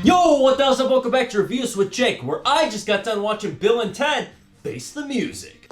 Yo, what the hell's up? Welcome back to Reviews with Jake, where I just got done watching Bill and Ted Face the Music.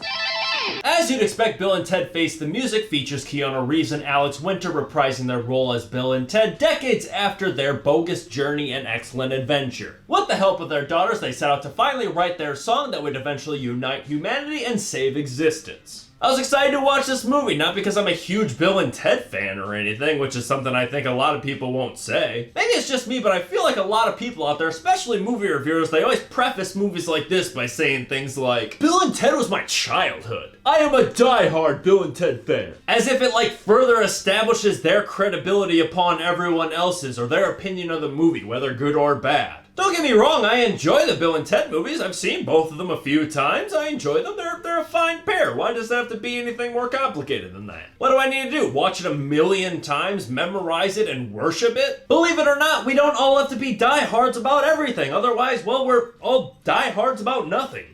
As you'd expect, Bill and Ted Face the Music features Keanu Reeves and Alex Winter reprising their role as Bill and Ted decades after their bogus journey and excellent adventure. With the help of their daughters, they set out to finally write their song that would eventually unite humanity and save existence. I was excited to watch this movie, not because I'm a huge Bill and Ted fan or anything, which is something I think a lot of people won't say. Maybe it's just me, but I feel like a lot of people out there, especially movie reviewers, they always preface movies like this by saying things like, Bill and Ted was my childhood. I am a die-hard Bill and Ted fan. As if it further establishes their credibility upon everyone else's or their opinion of the movie, whether good or bad. Don't get me wrong, I enjoy the Bill and Ted movies. I've seen both of them a few times. I enjoy them. They're a fine pair. Why does it have to be anything more complicated than that? What do I need to do? Watch it a million times, memorize it, and worship it? Believe it or not, we don't all have to be diehards about everything. Otherwise, well, we're all diehards about nothing.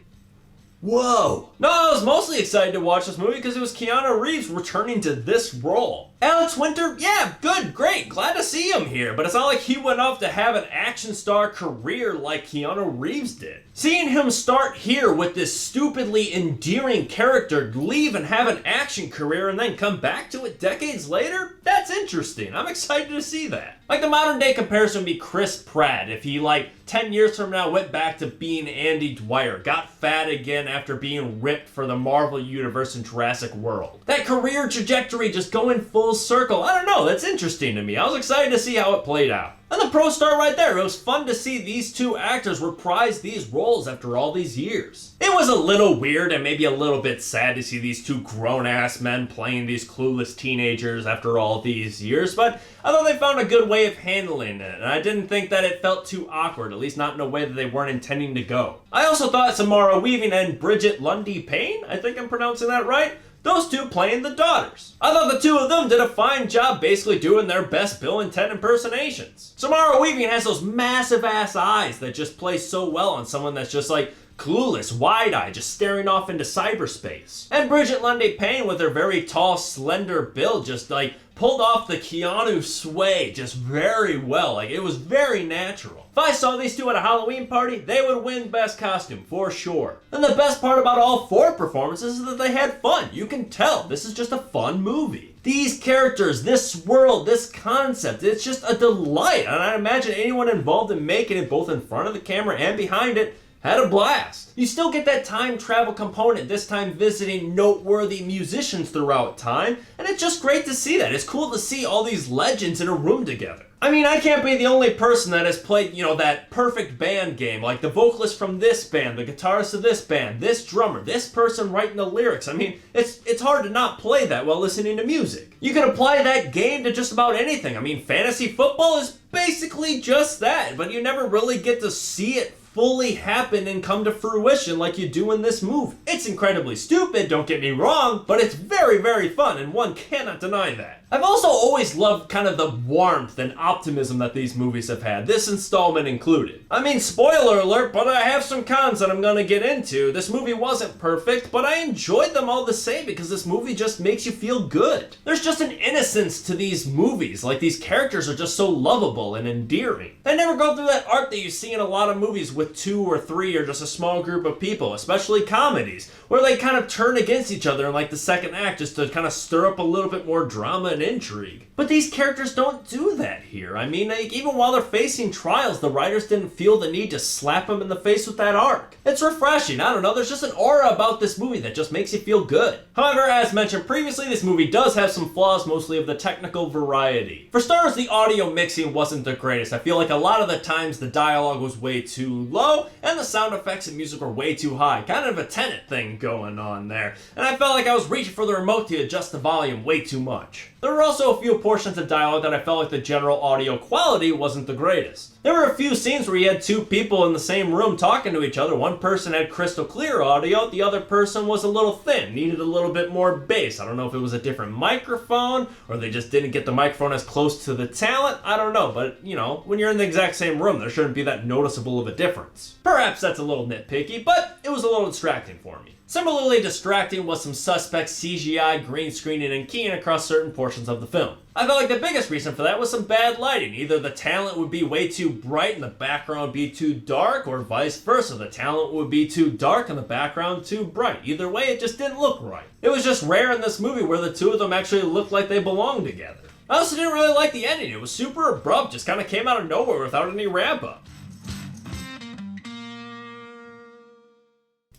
Whoa. No, I was mostly excited to watch this movie because it was Keanu Reeves returning to this role. Alex Winter, yeah, good, great, glad to see him here, but it's not like he went off to have an action star career like Keanu Reeves did. Seeing him start here with this stupidly endearing character, leave and have an action career and then come back to it decades later, that's interesting. I'm excited to see that. Like the modern day comparison would be Chris Pratt if he 10 years from now went back to being Andy Dwyer, got fat again after being ripped for the Marvel Universe in Jurassic World. That career trajectory just going full circle, I don't know, that's interesting to me. I was excited to see how it played out. And the pro star right there, it was fun to see these two actors reprise these roles after all these years. It was a little weird and maybe a little bit sad to see these two grown-ass men playing these clueless teenagers after all these years, but I thought they found a good way of handling it, and I didn't think that it felt too awkward, at least not in a way that they weren't intending to go. I also thought Samara Weaving and Bridget Lundy Payne, I think I'm pronouncing that right, those two playing the daughters. I thought the two of them did a fine job basically doing their best Bill and Ted impersonations. Samara Weaving has those massive ass eyes that just play so well on someone that's just clueless, wide-eyed, just staring off into cyberspace. And Bridget Lundy Payne with her very tall, slender build just pulled off the Keanu sway just very well. It was very natural. If I saw these two at a Halloween party, they would win Best Costume, for sure. And the best part about all four performances is that they had fun. You can tell this is just a fun movie. These characters, this world, this concept, it's just a delight. And I imagine anyone involved in making it, both in front of the camera and behind it, had a blast. You still get that time travel component, this time visiting noteworthy musicians throughout time, and it's just great to see that. It's cool to see all these legends in a room together. I mean, I can't be the only person that has played, that perfect band game, like the vocalist from this band, the guitarist of this band, this drummer, this person writing the lyrics. I mean, it's hard to not play that while listening to music. You can apply that game to just about anything. I mean, fantasy football is basically just that, but you never really get to see it fully happen and come to fruition like you do in this movie. It's incredibly stupid, don't get me wrong, but it's very, very fun, and one cannot deny that. I've also always loved kind of the warmth and optimism that these movies have had, this installment included. I mean, spoiler alert, but I have some cons that I'm gonna get into. This movie wasn't perfect, but I enjoyed them all the same because this movie just makes you feel good. There's just an innocence to these movies, these characters are just so lovable and endearing. They never go through that arc that you see in a lot of movies with 2 or 3 or just a small group of people, especially comedies, where they kind of turn against each other in the second act just to kind of stir up a little bit more drama and intrigue. But these characters don't do that here. I mean, even while they're facing trials, the writers didn't feel the need to slap them in the face with that arc. It's refreshing, I don't know, there's just an aura about this movie that just makes you feel good. However, as mentioned previously, this movie does have some flaws, mostly of the technical variety. For starters, the audio mixing wasn't the greatest. I feel like a lot of the times the dialogue was way too low, and the sound effects and music were way too high. Kind of a Tenet thing going on there. And I felt like I was reaching for the remote to adjust the volume way too much. There were also a few portions of dialogue that I felt like the general audio quality wasn't the greatest. There were a few scenes where you had two people in the same room talking to each other. One person had crystal clear audio, the other person was a little thin, needed a little bit more bass. I don't know if it was a different microphone, or they just didn't get the microphone as close to the talent. I don't know, but when you're in the exact same room, there shouldn't be that noticeable of a difference. difference. Perhaps that's a little nitpicky, but it was a little distracting for me. Similarly distracting was some suspect CGI, green screening, and keying across certain portions of the film. I felt like the biggest reason for that was some bad lighting. Either the talent would be way too bright and the background would be too dark, or vice versa. The talent would be too dark and the background too bright. Either way, it just didn't look right. It was just rare in this movie where the two of them actually looked like they belonged together. I also didn't really like the ending. It was super abrupt, just kind of came out of nowhere without any ramp up.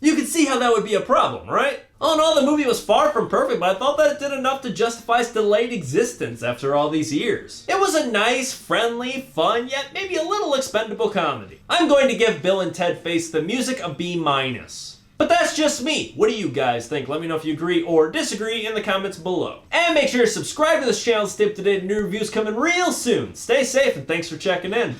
You can see how that would be a problem, right? All in all, the movie was far from perfect, but I thought that it did enough to justify its delayed existence after all these years. It was a nice, friendly, fun, yet maybe a little expendable comedy. I'm going to give Bill and Ted Face the Music a B-. But that's just me. What do you guys think? Let me know if you agree or disagree in the comments below. And make sure to subscribe to this channel to stay up to date with new reviews coming real soon. Stay safe and thanks for checking in.